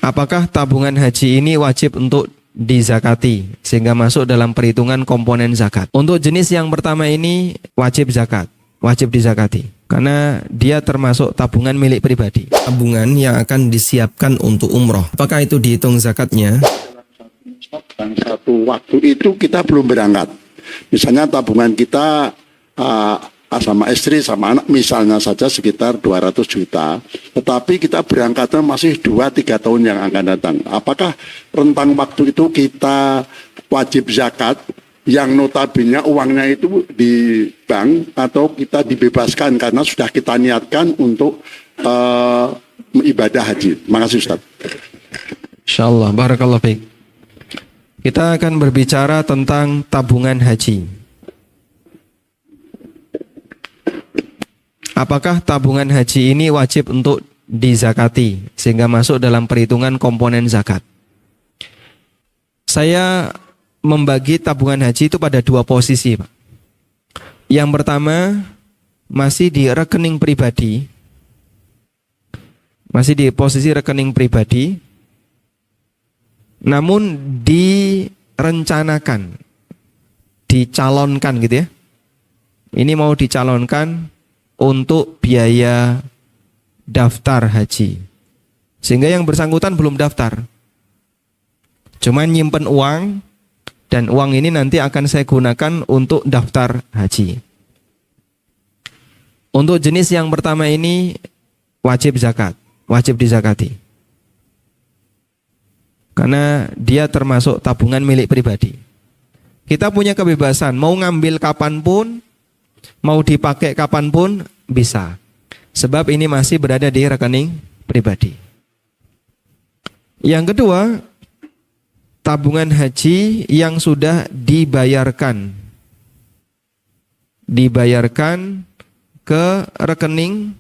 Apakah tabungan haji ini wajib untuk dizakati sehingga masuk dalam perhitungan komponen zakat? Untuk jenis yang pertama ini wajib zakat, wajib dizakati karena dia termasuk tabungan milik pribadi. Tabungan yang akan disiapkan untuk umroh. Apakah itu dihitung zakatnya? Dan satu waktu itu kita belum berangkat. Misalnya tabungan kita sama istri sama anak misalnya saja sekitar 200 juta, tetapi kita berangkatnya masih 2-3 tahun yang akan datang. Apakah rentang waktu itu kita wajib zakat yang notabene uangnya itu di bank atau kita dibebaskan karena sudah kita niatkan untuk ibadah haji? Makasih Ustaz. Insyaallah, barakallahu fiik. Kita akan berbicara tentang tabungan haji. Apakah tabungan haji ini wajib untuk dizakati sehingga masuk dalam perhitungan komponen zakat? Saya membagi tabungan haji itu pada dua posisi, Pak. Yang pertama masih di rekening pribadi. Masih di posisi rekening pribadi. Namun direncanakan, dicalonkan gitu ya. Ini mau dicalonkan untuk biaya daftar haji. Sehingga yang bersangkutan belum daftar. Cuma nyimpen uang dan uang ini nanti akan saya gunakan untuk daftar haji. Untuk jenis yang pertama ini wajib zakat, wajib dizakati. Karena dia termasuk tabungan milik pribadi. Kita punya kebebasan, mau ngambil kapanpun, mau dipakai kapanpun bisa. Sebab ini masih berada di rekening pribadi. Yang kedua, tabungan haji yang sudah dibayarkan. Dibayarkan ke rekening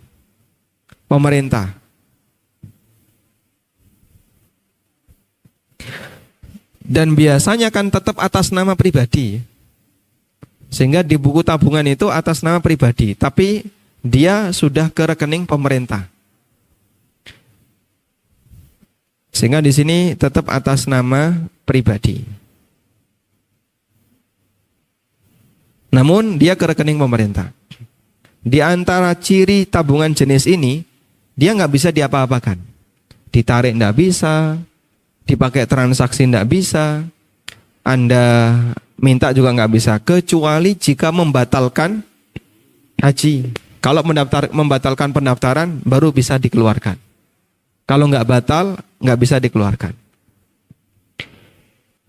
pemerintah. Dan biasanya kan tetap atas nama pribadi. Sehingga di buku tabungan itu atas nama pribadi, tapi dia sudah ke rekening pemerintah. Sehingga di sini tetap atas nama pribadi. Namun dia ke rekening pemerintah. Di antara ciri tabungan jenis ini, dia nggak bisa diapa-apakan. Ditarik nggak bisa, dipakai transaksi nggak bisa, Anda minta juga nggak bisa, kecuali jika membatalkan haji. Kalau membatalkan pendaftaran baru bisa dikeluarkan. Kalau nggak batal nggak bisa dikeluarkan.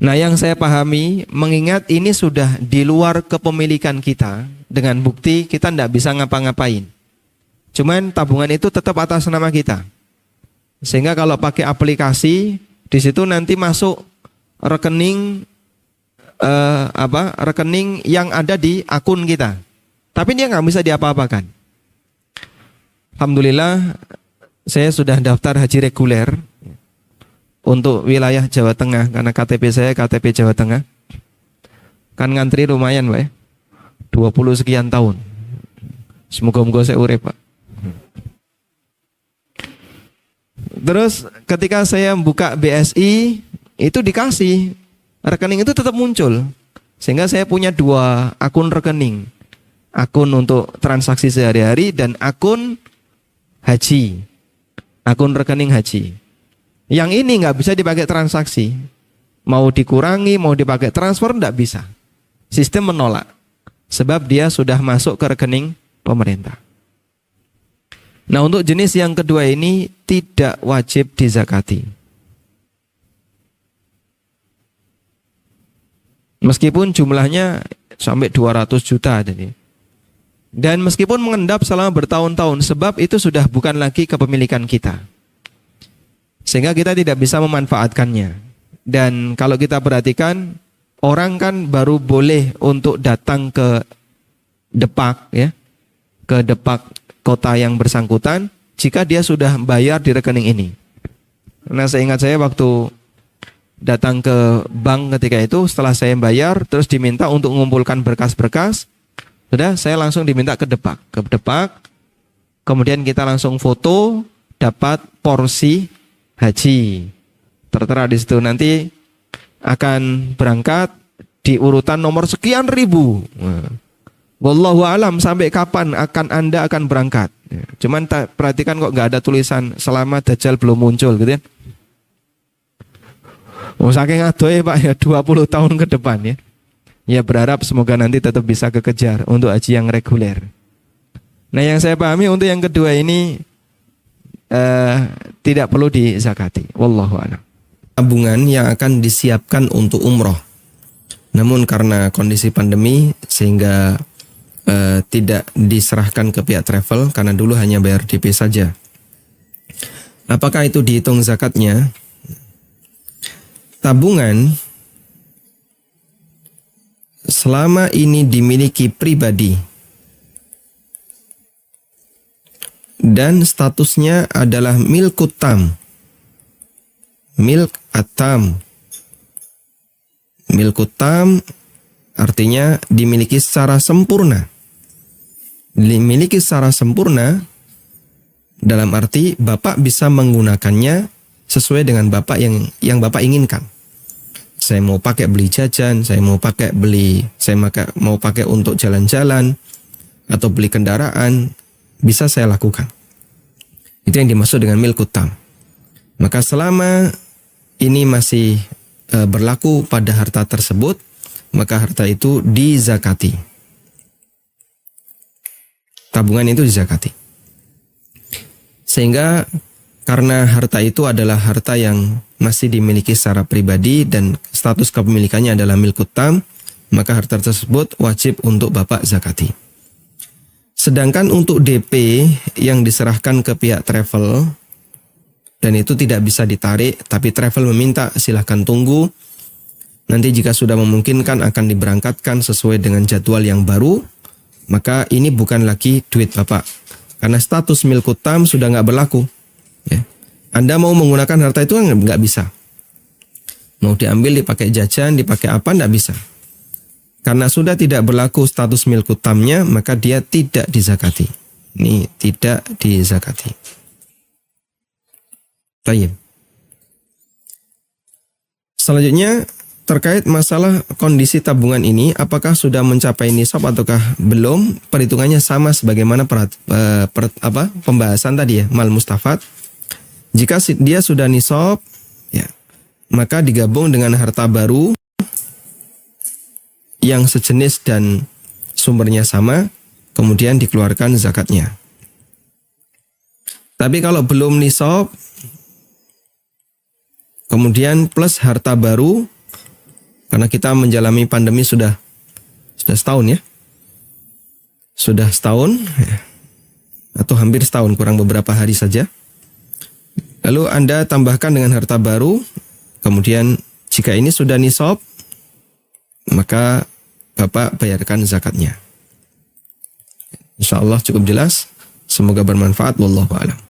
Nah, yang saya pahami, mengingat ini sudah di luar kepemilikan kita, dengan bukti kita nggak bisa ngapa-ngapain. Cuman tabungan itu tetap atas nama kita. Sehingga kalau pakai aplikasi, di situ nanti masuk rekening rekening yang ada di akun kita. Tapi dia nggak bisa diapa-apakan. Alhamdulillah, saya sudah daftar haji reguler untuk wilayah Jawa Tengah karena KTP saya KTP Jawa Tengah. Kan ngantri lumayan, Pak ya. 20 sekian tahun. Semoga-moga saya urip, Pak. Terus ketika saya buka BSI, itu dikasih rekening itu tetap muncul. Sehingga saya punya dua akun rekening. Akun untuk transaksi sehari-hari dan akun haji. Akun rekening haji. Yang ini nggak bisa dipakai transaksi. Mau dikurangi, mau dipakai transfer, nggak bisa. Sistem menolak. Sebab dia sudah masuk ke rekening pemerintah. Nah, untuk jenis yang kedua ini tidak wajib dizakati. Meskipun jumlahnya sampai 200 juta tadi. Dan meskipun mengendap selama bertahun-tahun, sebab itu sudah bukan lagi kepemilikan kita. Sehingga kita tidak bisa memanfaatkannya. Dan kalau kita perhatikan, orang kan baru boleh untuk datang ke depak, ya, ke depak kota yang bersangkutan jika dia sudah bayar di rekening ini. Nah, saya ingat saya waktu datang ke bank ketika itu, setelah saya bayar, terus diminta untuk mengumpulkan berkas-berkas. Sudah, saya langsung diminta ke depak. Kemudian kita langsung foto, dapat porsi haji. Tertera di situ nanti akan berangkat di urutan nomor sekian ribu. Wallahu alam sampai kapan Anda akan berangkat. Cuman perhatikan kok nggak ada tulisan selama Dajjal belum muncul gitu ya. Saking adoe Pak ya 20 tahun ke depan ya. Ya berharap semoga nanti tetap bisa kekejar untuk haji yang reguler. Nah yang saya pahami untuk yang kedua ini tidak perlu dizakati. Wallahu a'lam. Tabungan yang akan disiapkan untuk umroh. Namun karena kondisi pandemi sehingga tidak diserahkan ke pihak travel karena dulu hanya bayar DP saja. Apakah itu dihitung zakatnya? Tabungan selama ini dimiliki pribadi dan statusnya adalah milkut tam. Milk atam. Milkut tam artinya dimiliki secara sempurna. Dimiliki secara sempurna dalam arti Bapak bisa menggunakannya sesuai dengan Bapak yang Bapak inginkan. Saya mau pakai beli jajan, saya mau pakai untuk jalan-jalan atau beli kendaraan, bisa saya lakukan. Itu yang dimaksud dengan milkut tam. Maka selama ini masih berlaku pada harta tersebut, maka harta itu dizakati. Tabungan itu dizakati. Sehingga karena harta itu adalah harta yang masih dimiliki secara pribadi dan status kepemilikannya adalah milkut tam, maka harta tersebut wajib untuk Bapak zakati. Sedangkan untuk DP yang diserahkan ke pihak travel dan itu tidak bisa ditarik, tapi travel meminta silahkan tunggu. Nanti jika sudah memungkinkan akan diberangkatkan sesuai dengan jadwal yang baru, maka ini bukan lagi duit Bapak. Karena status milkut tam sudah nggak berlaku. Ya. Anda mau menggunakan harta itu nggak bisa. Mau diambil, dipakai jajan, dipakai apa, nggak bisa. Karena sudah tidak berlaku status milkut tamnya, maka dia tidak dizakati. Ini tidak dizakati. Baik. Selanjutnya terkait masalah kondisi tabungan ini, apakah sudah mencapai nisab ataukah belum? Perhitungannya sama sebagaimana pembahasan tadi ya, mal mustafad. Jika dia sudah nisab, ya, maka digabung dengan harta baru yang sejenis dan sumbernya sama, kemudian dikeluarkan zakatnya. Tapi kalau belum nisab, kemudian plus harta baru, karena kita menjalani pandemi sudah setahun ya. Sudah setahun, ya, atau hampir setahun, kurang beberapa hari saja. Lalu Anda tambahkan dengan harta baru, kemudian jika ini sudah nisab, maka Bapak bayarkan zakatnya. Insya Allah cukup jelas. Semoga bermanfaat. Wallahu a'lam.